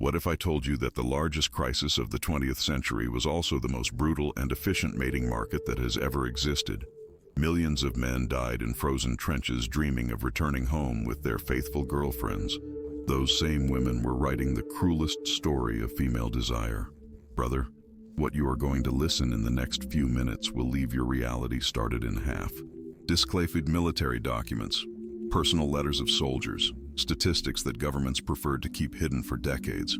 What if I told you that the largest crisis of the 20th century was also the most brutal and efficient mating market that has ever existed? Millions of men died in frozen trenches dreaming of returning home with their faithful girlfriends. Those same women were writing the cruelest story of female desire. Brother, what you are going to listen in the next few minutes will leave your reality started in half. Declassified military documents, personal letters of soldiers, statistics that governments preferred to keep hidden for decades.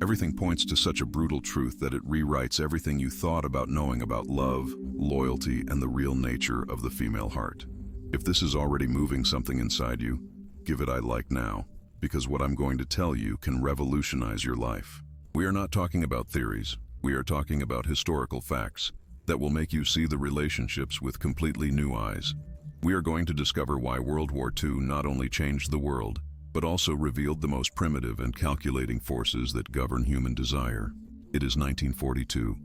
Everything points to such a brutal truth that it rewrites everything you thought about knowing about love, loyalty, and the real nature of the female heart. If this is already moving something inside you, give it I like now, because what I'm going to tell you can revolutionize your life. We are not talking about theories. We are talking about historical facts that will make you see the relationships with completely new eyes. We are going to discover why World War II not only changed the world, but also revealed the most primitive and calculating forces that govern human desire. It is 1942.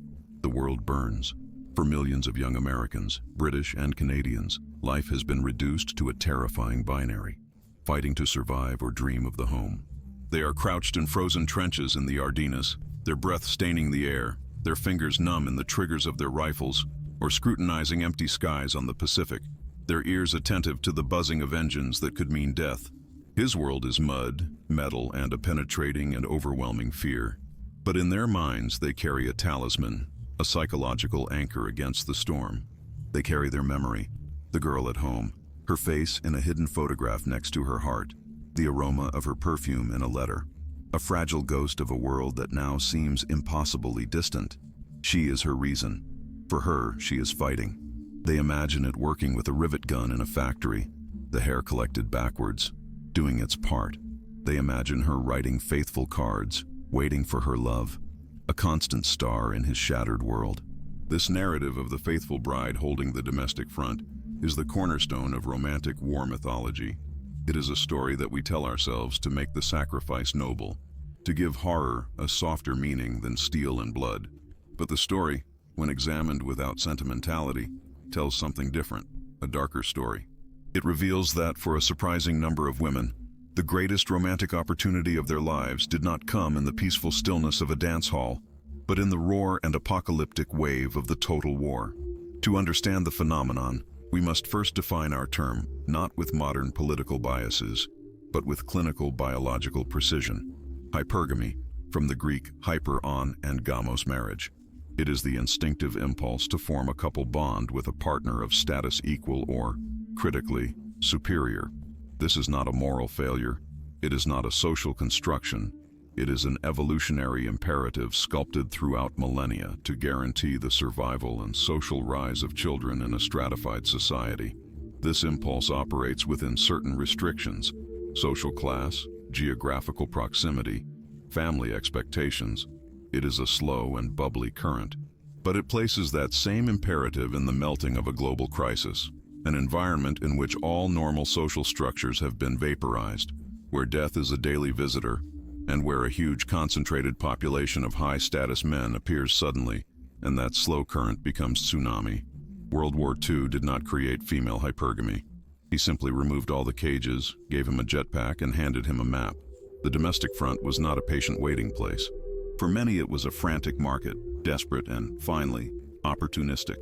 The world burns. For millions of young Americans, British and Canadians, life has been reduced to a terrifying binary, fighting to survive or dream of the home. They are crouched in frozen trenches in the Ardennes, their breath staining the air, their fingers numb in the triggers of their rifles, or scrutinizing empty skies on the Pacific, their ears attentive to the buzzing of engines that could mean death. His world is mud, metal, and a penetrating and overwhelming fear. But in their minds, they carry a talisman, a psychological anchor against the storm. They carry their memory, the girl at home, her face in a hidden photograph next to her heart, the aroma of her perfume in a letter, a fragile ghost of a world that now seems impossibly distant. She is her reason. For her, she is fighting. They imagine it working with a rivet gun in a factory, the hair collected backwards, doing its part. They imagine her writing faithful cards, waiting for her love, a constant star in his shattered world. This narrative of the faithful bride holding the domestic front is the cornerstone of romantic war mythology. It is a story that we tell ourselves to make the sacrifice noble, to give horror a softer meaning than steel and blood. But the story, when examined without sentimentality, tells something different, a darker story. It reveals that for a surprising number of women, the greatest romantic opportunity of their lives did not come in the peaceful stillness of a dance hall, but in the roar and apocalyptic wave of the total war. To understand the phenomenon, we must first define our term, not with modern political biases, but with clinical biological precision. Hypergamy, from the Greek hyper on and gamos marriage. It is the instinctive impulse to form a couple bond with a partner of status equal or, critically, superior. This is not a moral failure. It is not a social construction. It is an evolutionary imperative sculpted throughout millennia to guarantee the survival and social rise of children in a stratified society. This impulse operates within certain restrictions: social class, geographical proximity, family expectations. It is a slow and bubbly current, but it places that same imperative in the melting of a global crisis, an environment in which all normal social structures have been vaporized, where death is a daily visitor, and where a huge concentrated population of high-status men appears suddenly, and that slow current becomes tsunami. World War II did not create female hypergamy. He simply removed all the cages, gave him a jetpack, and handed him a map. The domestic front was not a patient waiting place. For many, it was a frantic market, desperate and, finally, opportunistic.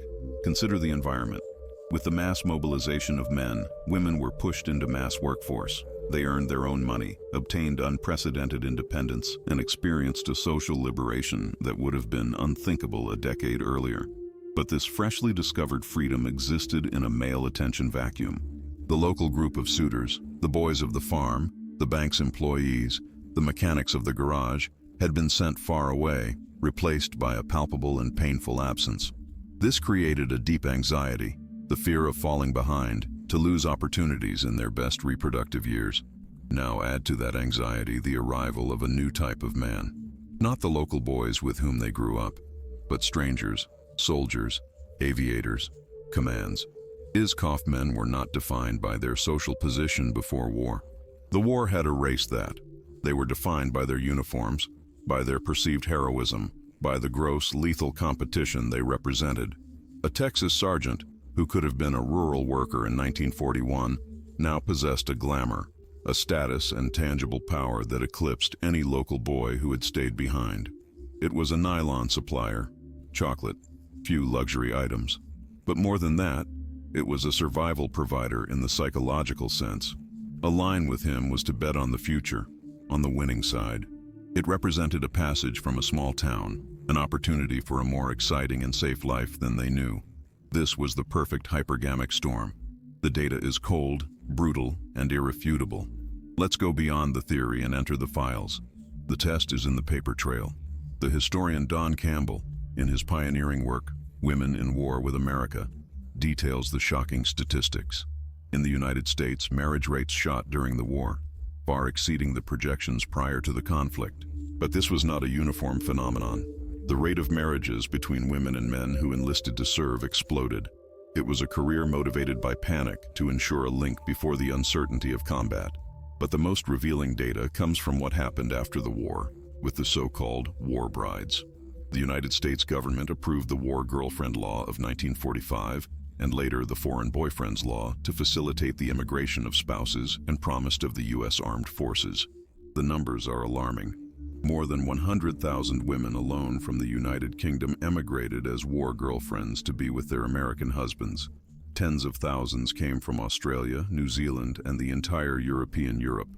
Consider the environment. With the mass mobilization of men, women were pushed into mass workforce. They earned their own money, obtained unprecedented independence, and experienced a social liberation that would have been unthinkable a decade earlier. But this freshly discovered freedom existed in a male attention vacuum. The local group of suitors, the boys of the farm, the bank's employees, the mechanics of the garage, had been sent far away, replaced by a palpable and painful absence. This created a deep anxiety, the fear of falling behind, to lose opportunities in their best reproductive years. Now add to that anxiety the arrival of a new type of man. Not the local boys with whom they grew up, but strangers, soldiers, aviators, commands. ISKOF men were not defined by their social position before war. The war had erased that. They were defined by their uniforms, by their perceived heroism, by the gross, lethal competition they represented. A Texas sergeant, who could have been a rural worker in 1941, now possessed a glamour, a status and tangible power that eclipsed any local boy who had stayed behind. It was a nylon supplier, chocolate, few luxury items. But more than that, it was a survival provider in the psychological sense. A line with him was to bet on the future, on the winning side. It represented a passage from a small town, an opportunity for a more exciting and safe life than they knew. This was the perfect hypergamic storm. The data is cold, brutal, and irrefutable. Let's go beyond the theory and enter the files. The test is in the paper trail. The historian Don Campbell, in his pioneering work, Women in War with America, details the shocking statistics. In the United States, marriage rates shot during the war, far exceeding the projections prior to the conflict. But this was not a uniform phenomenon. The rate of marriages between women and men who enlisted to serve exploded. It was a career motivated by panic to ensure a link before the uncertainty of combat. But the most revealing data comes from what happened after the war, with the so-called war brides. The United States government approved the War Girlfriend Law of 1945 and later the Foreign Boyfriends Law to facilitate the immigration of spouses and promised of the U.S. Armed Forces. The numbers are alarming. More than 100,000 women alone from the United Kingdom emigrated as war girlfriends to be with their American husbands. Tens of thousands came from Australia, New Zealand, and the entire European Europe,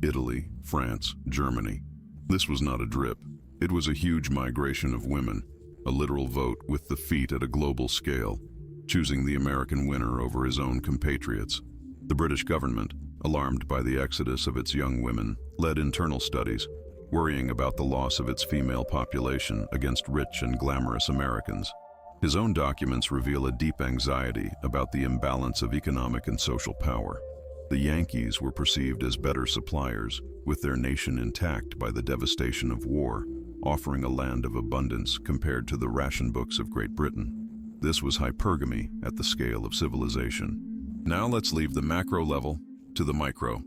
Italy, France, Germany. This was not a drip. It was a huge migration of women, a literal vote with the feet at a global scale, choosing the American winner over his own compatriots. The British government, alarmed by the exodus of its young women, led internal studies, worrying about the loss of its female population against rich and glamorous Americans. His own documents reveal a deep anxiety about the imbalance of economic and social power. The Yankees were perceived as better suppliers, with their nation intact by the devastation of war, offering a land of abundance compared to the ration books of Great Britain. This was hypergamy at the scale of civilization. Now let's leave the macro level to the micro.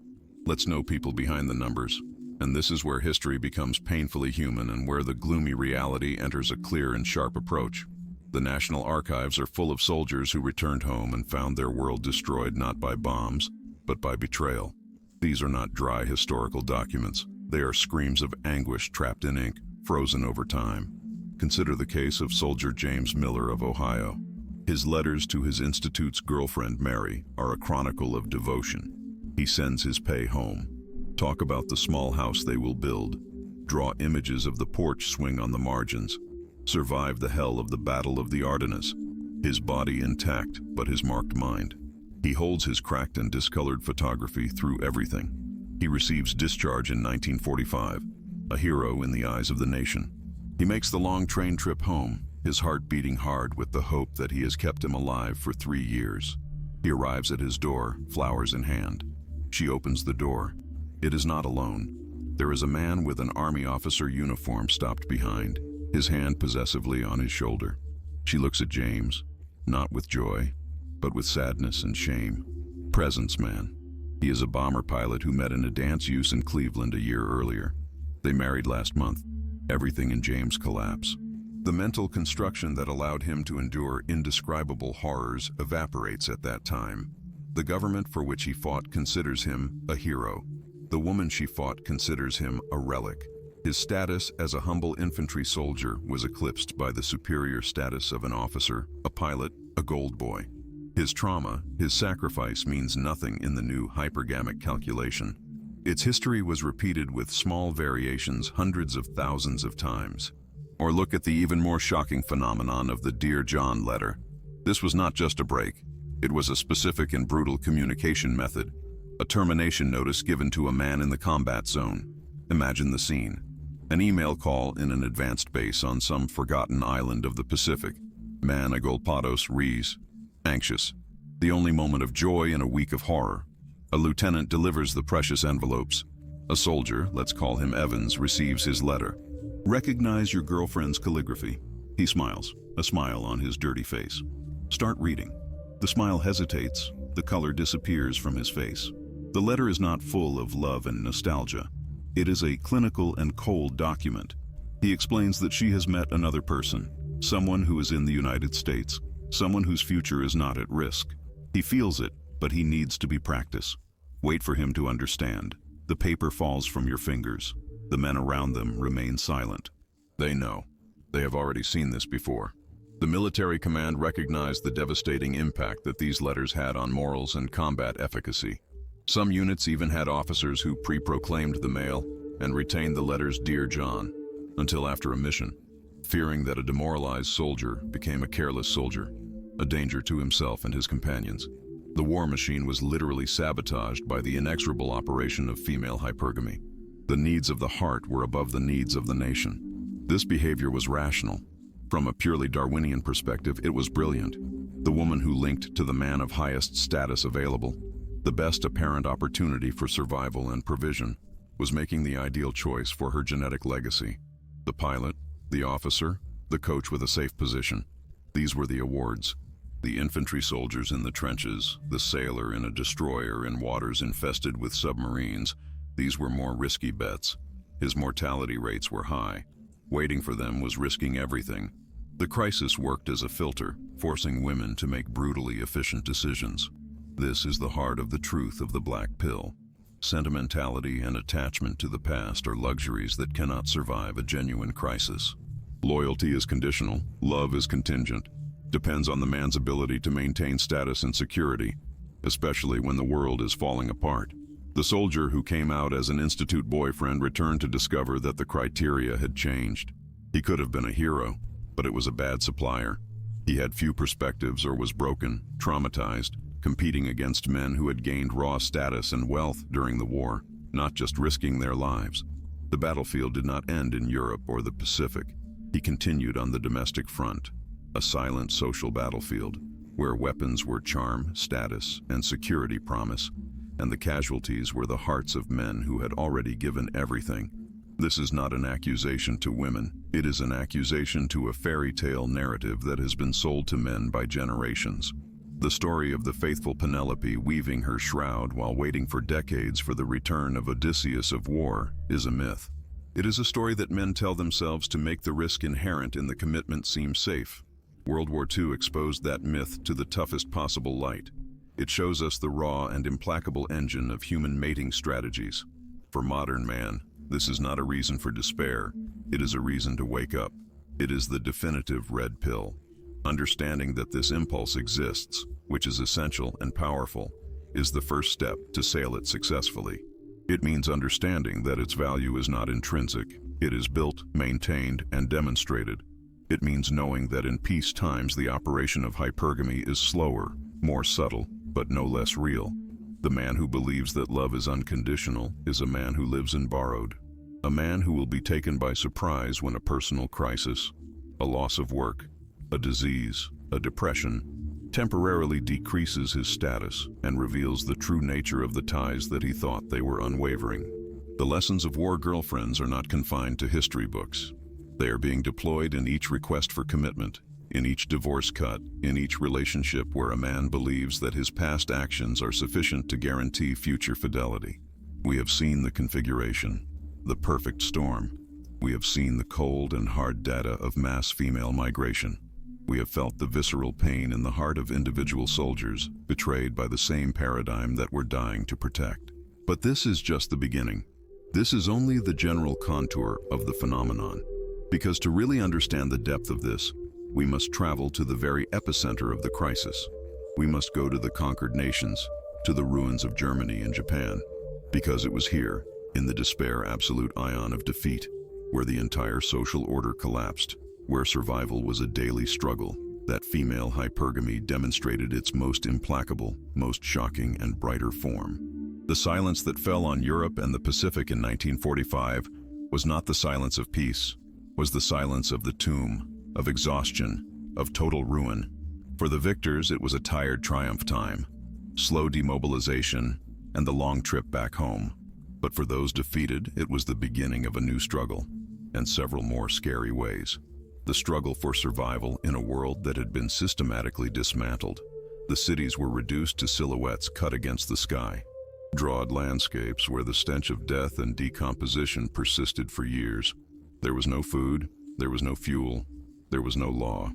Let's know people behind the numbers. And this is where history becomes painfully human and where the gloomy reality enters a clear and sharp approach. The National Archives are full of soldiers who returned home and found their world destroyed not by bombs, but by betrayal. These are not dry historical documents. They are screams of anguish trapped in ink, frozen over time. Consider the case of Soldier James Miller of Ohio. His letters to his institute's girlfriend Mary are a chronicle of devotion. He sends his pay home. Talk about the small house they will build. Draw images of the porch swing on the margins. Survive the hell of the Battle of the Ardennes. His body intact, but his marked mind. He holds his cracked and discolored photography through everything. He receives discharge in 1945, a hero in the eyes of the nation. He makes the long train trip home, his heart beating hard with the hope that he has kept him alive for 3 years. He arrives at his door, flowers in hand. She opens the door. It is not alone. There is a man with an army officer uniform stopped behind, his hand possessively on his shoulder. She looks at James, not with joy, but with sadness and shame. Presence man. He is a bomber pilot who met in a dance use in Cleveland a year earlier. They married last month. Everything in James' collapse. The mental construction that allowed him to endure indescribable horrors evaporates at that time. The government for which he fought considers him a hero. The woman she fought considers him a relic. His status as a humble infantry soldier was eclipsed by the superior status of an officer, a pilot, a gold boy. His trauma, his sacrifice means nothing in the new hypergamic calculation. Its history was repeated with small variations hundreds of thousands of times. Or look at the even more shocking phenomenon of the Dear John letter. This was not just a break. It was a specific and brutal communication method. A termination notice given to a man in the combat zone. Imagine the scene. An email call in an advanced base on some forgotten island of the Pacific. Man agolpados res. Anxious. The only moment of joy in a week of horror. A lieutenant delivers the precious envelopes. A soldier, let's call him Evans, receives his letter. Recognize your girlfriend's calligraphy. He smiles, a smile on his dirty face. Start reading. The smile hesitates. The color disappears from his face. The letter is not full of love and nostalgia. It is a clinical and cold document. He explains that she has met another person, someone who is in the United States, someone whose future is not at risk. He feels it, but he needs to be practiced. Wait for him to understand. The paper falls from your fingers. The men around them remain silent. They know. They have already seen this before. The military command recognized the devastating impact that these letters had on morals and combat efficacy. Some units even had officers who pre-proclaimed the mail and retained the letters "Dear John" until after a mission, fearing that a demoralized soldier became a careless soldier, a danger to himself and his companions. The war machine was literally sabotaged by the inexorable operation of female hypergamy. The needs of the heart were above the needs of the nation. This behavior was rational. From a purely Darwinian perspective, it was brilliant. The woman who linked to the man of highest status available, the best apparent opportunity for survival and provision, was making the ideal choice for her genetic legacy. The pilot, the officer, the coach with a safe position. These were the awards. The infantry soldiers in the trenches, the sailor in a destroyer in waters infested with submarines, these were more risky bets. His mortality rates were high. Waiting for them was risking everything. The crisis worked as a filter, forcing women to make brutally efficient decisions. This is the heart of the truth of the black pill. Sentimentality and attachment to the past are luxuries that cannot survive a genuine crisis. Loyalty is conditional, love is contingent, depends on the man's ability to maintain status and security, especially when the world is falling apart. The soldier who came out as an institute boyfriend returned to discover that the criteria had changed. He could have been a hero, but it was a bad supplier. He had few perspectives or was broken, traumatized, competing against men who had gained raw status and wealth during the war, not just risking their lives. The battlefield did not end in Europe or the Pacific. He continued on the domestic front, a silent social battlefield, where weapons were charm, status, and security promise, and the casualties were the hearts of men who had already given everything. This is not an accusation to women. It is an accusation to a fairy tale narrative that has been sold to men by generations. The story of the faithful Penelope weaving her shroud while waiting for decades for the return of Odysseus of war is a myth. It is a story that men tell themselves to make the risk inherent in the commitment seem safe. World War II exposed that myth to the toughest possible light. It shows us the raw and implacable engine of human mating strategies. For modern man, this is not a reason for despair. It is a reason to wake up. It is the definitive red pill. Understanding that this impulse exists, which is essential and powerful, is the first step to sail it successfully. It means understanding that its value is not intrinsic. It is built, maintained, and demonstrated. It means knowing that in peace times the operation of hypergamy is slower, more subtle, but no less real. The man who believes that love is unconditional is a man who lives in borrowed. A man who will be taken by surprise when a personal crisis, a loss of work, a disease, a depression, temporarily decreases his status and reveals the true nature of the ties that he thought they were unwavering. The lessons of war girlfriends are not confined to history books. They are being deployed in each request for commitment, in each divorce cut, in each relationship where a man believes that his past actions are sufficient to guarantee future fidelity. We have seen the configuration, the perfect storm. We have seen the cold and hard data of mass female migration. We have felt the visceral pain in the heart of individual soldiers, betrayed by the same paradigm that we're dying to protect. But this is just the beginning. This is only the general contour of the phenomenon. Because to really understand the depth of this, we must travel to the very epicenter of the crisis. We must go to the conquered nations, to the ruins of Germany and Japan, because it was here, in the despair absolute ion of defeat, where the entire social order collapsed, where survival was a daily struggle, that female hypergamy demonstrated its most implacable, most shocking, and brighter form. The silence that fell on Europe and the Pacific in 1945 was not the silence of peace, was the silence of the tomb, of exhaustion, of total ruin. For the victors, it was a tired triumph time, slow demobilization, and the long trip back home. But for those defeated, it was the beginning of a new struggle, and several more scary ways. The struggle for survival in a world that had been systematically dismantled. The cities were reduced to silhouettes cut against the sky. Drawed landscapes where the stench of death and decomposition persisted for years. There was no food, there was no fuel, there was no law.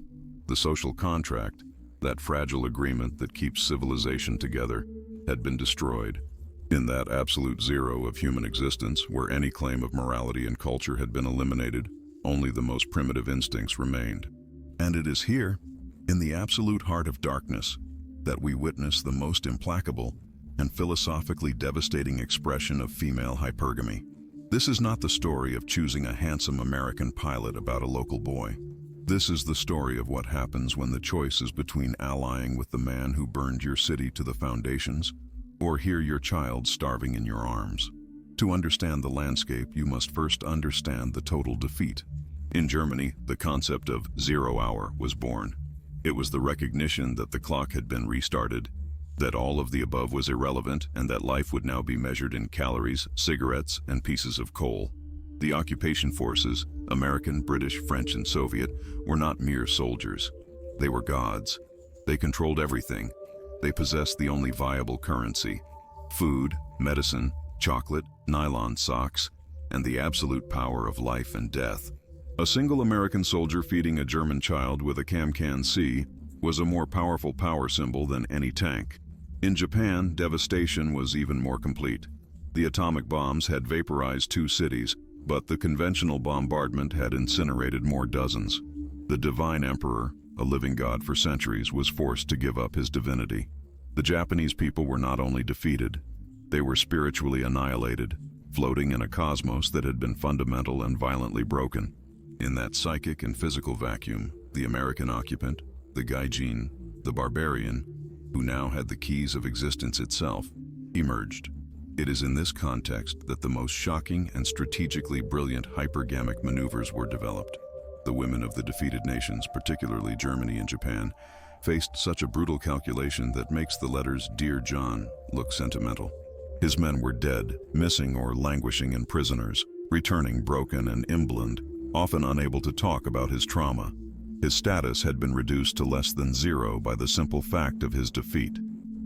The social contract, that fragile agreement that keeps civilization together, had been destroyed. In that absolute zero of human existence, where any claim of morality and culture had been eliminated, only the most primitive instincts remained. And it is here, in the absolute heart of darkness, that we witness the most implacable and philosophically devastating expression of female hypergamy. This is not the story of choosing a handsome American pilot about a local boy. This is the story of what happens when the choice is between allying with the man who burned your city to the foundations, or hear your child starving in your arms. To understand the landscape, you must first understand the total defeat. In Germany, the concept of 0 hour was born. It was the recognition that the clock had been restarted, that all of the above was irrelevant, and that life would now be measured in calories, cigarettes, and pieces of coal. The occupation forces, American, British, French, and Soviet, were not mere soldiers. They were gods. They controlled everything. They possessed the only viable currency: food, medicine, chocolate, nylon socks, and the absolute power of life and death. A single American soldier feeding a German child with a Can-Can-C was a more powerful power symbol than any tank. In Japan, devastation was even more complete. The atomic bombs had vaporized 2 cities, but the conventional bombardment had incinerated more dozens. The divine emperor, a living god for centuries, was forced to give up his divinity. The Japanese people were not only defeated, they were spiritually annihilated, floating in a cosmos that had been fundamental and violently broken. In that psychic and physical vacuum, the American occupant, the gaijin, the barbarian, who now had the keys of existence itself, emerged. It is in this context that the most shocking and strategically brilliant hypergamic maneuvers were developed. The women of the defeated nations, particularly Germany and Japan, faced such a brutal calculation that makes the letters "Dear John" look sentimental. His men were dead, missing or languishing in prisoners, returning broken and imbland, often unable to talk about his trauma. His status had been reduced to less than 0 by the simple fact of his defeat.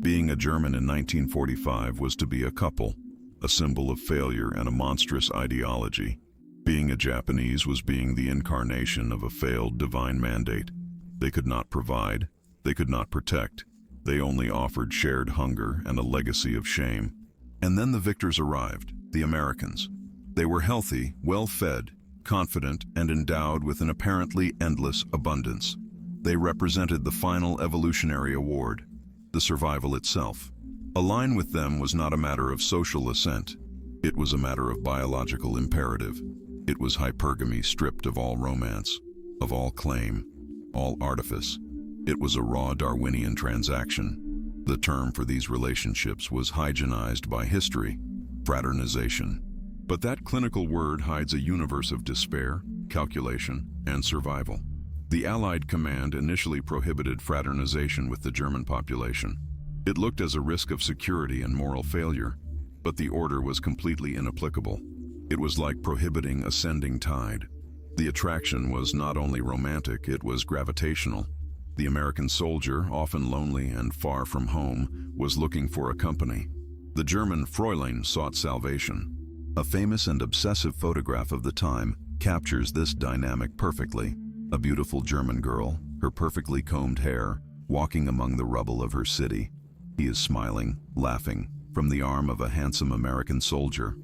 Being a German in 1945 was to be a couple, a symbol of failure and a monstrous ideology. Being a Japanese was being the incarnation of a failed divine mandate. They could not provide, they could not protect, they only offered shared hunger and a legacy of shame. And then the victors arrived, the Americans. They were healthy, well-fed, confident, and endowed with an apparently endless abundance. They represented the final evolutionary award, the survival itself. Align with them was not a matter of social assent. It was a matter of biological imperative. It was hypergamy stripped of all romance, of all claim, all artifice. It was a raw Darwinian transaction. The term for these relationships was hygienized by history, fraternization. But that clinical word hides a universe of despair, calculation, and survival. The Allied command initially prohibited fraternization with the German population. It looked as a risk of security and moral failure, but the order was completely inapplicable. It was like prohibiting ascending tide. The attraction was not only romantic, it was gravitational. The American soldier, often lonely and far from home, was looking for a company. The German Fräulein sought salvation. A famous and obsessive photograph of the time captures this dynamic perfectly. A beautiful German girl, her perfectly combed hair, walking among the rubble of her city. He is smiling, laughing, from the arm of a handsome American soldier.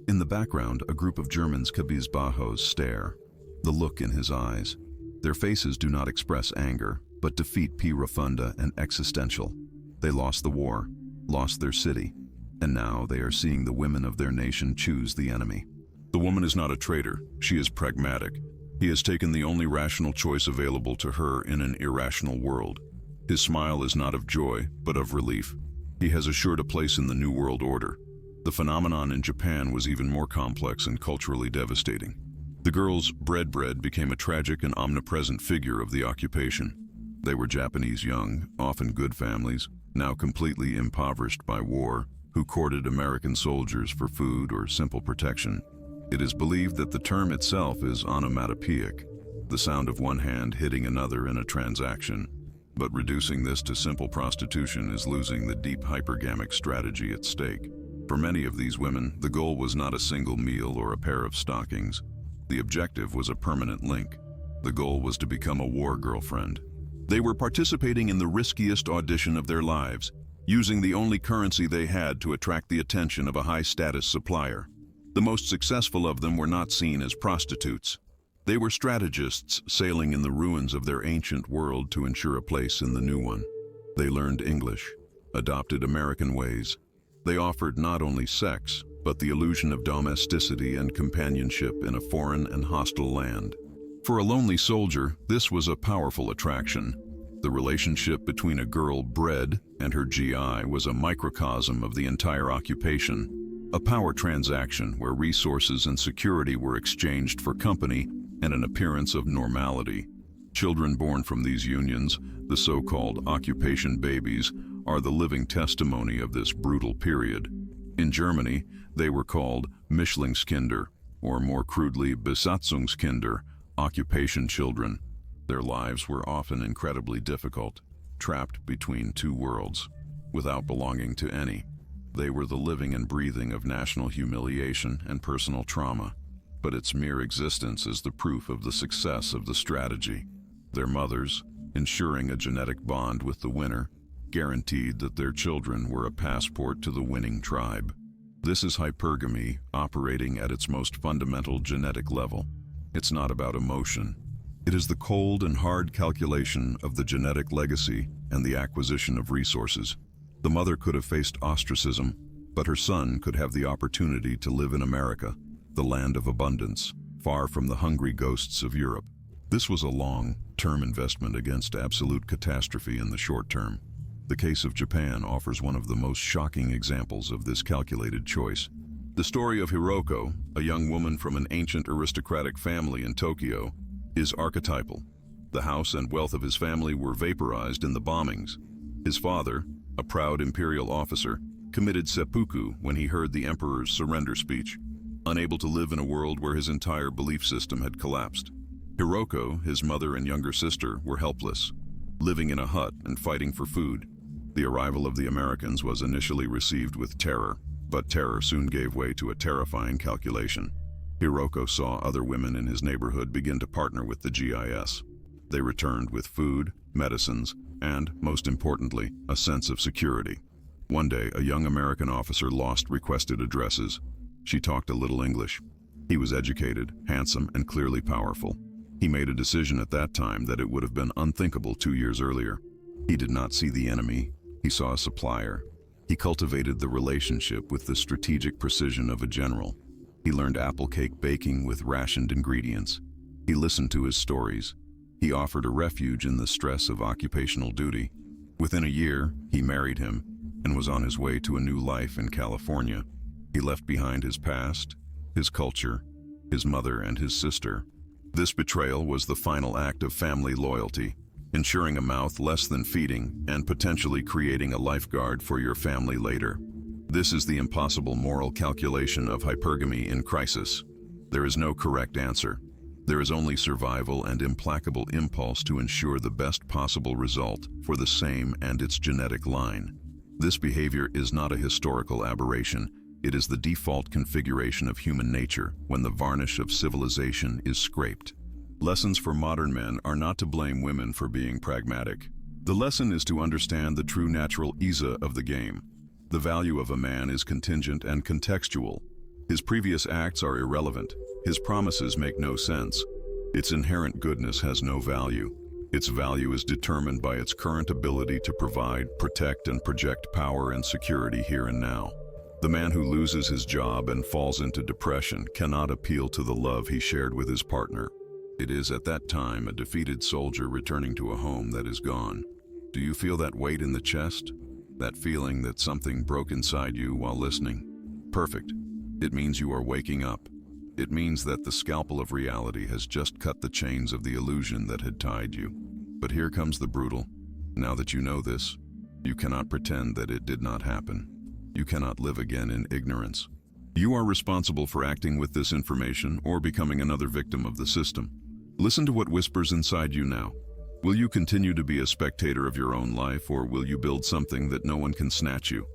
In the background, a group of Germans cabizbajos stare, the look in his eyes. Their faces do not express anger, but defeat profunda and existential. They lost the war, lost their city, and now they are seeing the women of their nation choose the enemy. The woman is not a traitor, she is pragmatic. He has taken the only rational choice available to her in an irrational world. His smile is not of joy, but of relief. He has assured a place in the New World Order. The phenomenon in Japan was even more complex and culturally devastating. The girls, bread became a tragic and omnipresent figure of the occupation. They were Japanese young, often good families, now completely impoverished by war, who courted American soldiers for food or simple protection. It is believed that the term itself is onomatopoeic, the sound of one hand hitting another in a transaction. But reducing this to simple prostitution is losing the deep hypergamic strategy at stake. For many of these women, the goal was not a single meal or a pair of stockings. The objective was a permanent link. The goal was to become a war girlfriend. They were participating in the riskiest audition of their lives, using the only currency they had to attract the attention of a high-status supplier. The most successful of them were not seen as prostitutes. They were strategists sailing in the ruins of their ancient world to ensure a place in the new one. They learned English, adopted American ways. They offered not only sex, but the illusion of domesticity and companionship in a foreign and hostile land. For a lonely soldier, this was a powerful attraction. The relationship between a girl bred and her GI was a microcosm of the entire occupation, a power transaction where resources and security were exchanged for company and an appearance of normality. Children born from these unions, the so-called occupation babies, are the living testimony of this brutal period. In Germany, they were called Mischlingskinder, or more crudely Besatzungskinder, occupation children. Their lives were often incredibly difficult, trapped between two worlds, without belonging to any. They were the living and breathing of national humiliation and personal trauma, but its mere existence is the proof of the success of the strategy. Their mothers, ensuring a genetic bond with the winner, guaranteed that their children were a passport to the winning tribe. This is hypergamy operating at its most fundamental genetic level. It's not about emotion. It is the cold and hard calculation of the genetic legacy and the acquisition of resources. The mother could have faced ostracism, but her son could have the opportunity to live in America, the land of abundance, far from the hungry ghosts of Europe. This was a long-term investment against absolute catastrophe in the short term. The case of Japan offers one of the most shocking examples of this calculated choice. The story of Hiroko, a young woman from an ancient aristocratic family in Tokyo, is archetypal. The house and wealth of his family were vaporized in the bombings. His father, a proud imperial officer, committed seppuku when he heard the emperor's surrender speech, unable to live in a world where his entire belief system had collapsed. Hiroko, his mother and younger sister, were helpless, living in a hut and fighting for food. The arrival of the Americans was initially received with terror, but terror soon gave way to a terrifying calculation. Hiroko saw other women in his neighborhood begin to partner with the GIS. They returned with food, medicines, and, most importantly, a sense of security. One day, a young American officer lost requested addresses. She talked a little English. He was educated, handsome, and clearly powerful. He made a decision at that time that it would have been unthinkable 2 years earlier. He did not see the enemy. He saw a supplier. He cultivated the relationship with the strategic precision of a general. He learned apple cake baking with rationed ingredients. He listened to his stories. He offered a refuge in the stress of occupational duty. Within a year, he married him and was on his way to a new life in California. He left behind his past, his culture, his mother and his sister. This betrayal was the final act of family loyalty, ensuring a mouth less than feeding and potentially creating a lifeguard for your family later. This is the impossible moral calculation of hypergamy in crisis. There is no correct answer. There is only survival and implacable impulse to ensure the best possible result for the same and its genetic line. This behavior is not a historical aberration. It is the default configuration of human nature when the varnish of civilization is scraped. Lessons for modern men are not to blame women for being pragmatic. The lesson is to understand the true natural ISA of the game. The value of a man is contingent and contextual. His previous acts are irrelevant. His promises make no sense. Its inherent goodness has no value. Its value is determined by its current ability to provide, protect, and project power and security here and now. The man who loses his job and falls into depression cannot appeal to the love he shared with his partner. It is at that time a defeated soldier returning to a home that is gone. Do you feel that weight in the chest? That feeling that something broke inside you while listening? Perfect. It means you are waking up. It means that the scalpel of reality has just cut the chains of the illusion that had tied you. But here comes the brutal. Now that you know this, you cannot pretend that it did not happen. You cannot live again in ignorance. You are responsible for acting with this information or becoming another victim of the system. Listen to what whispers inside you now. Will you continue to be a spectator of your own life, or will you build something that no one can snatch you?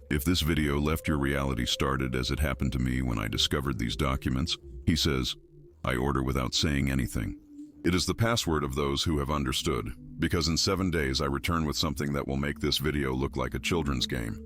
If this video left your reality started as it happened to me when I discovered these documents, he says, I order without saying anything. It is the password of those who have understood, because in 7 days I return with something that will make this video look like a children's game.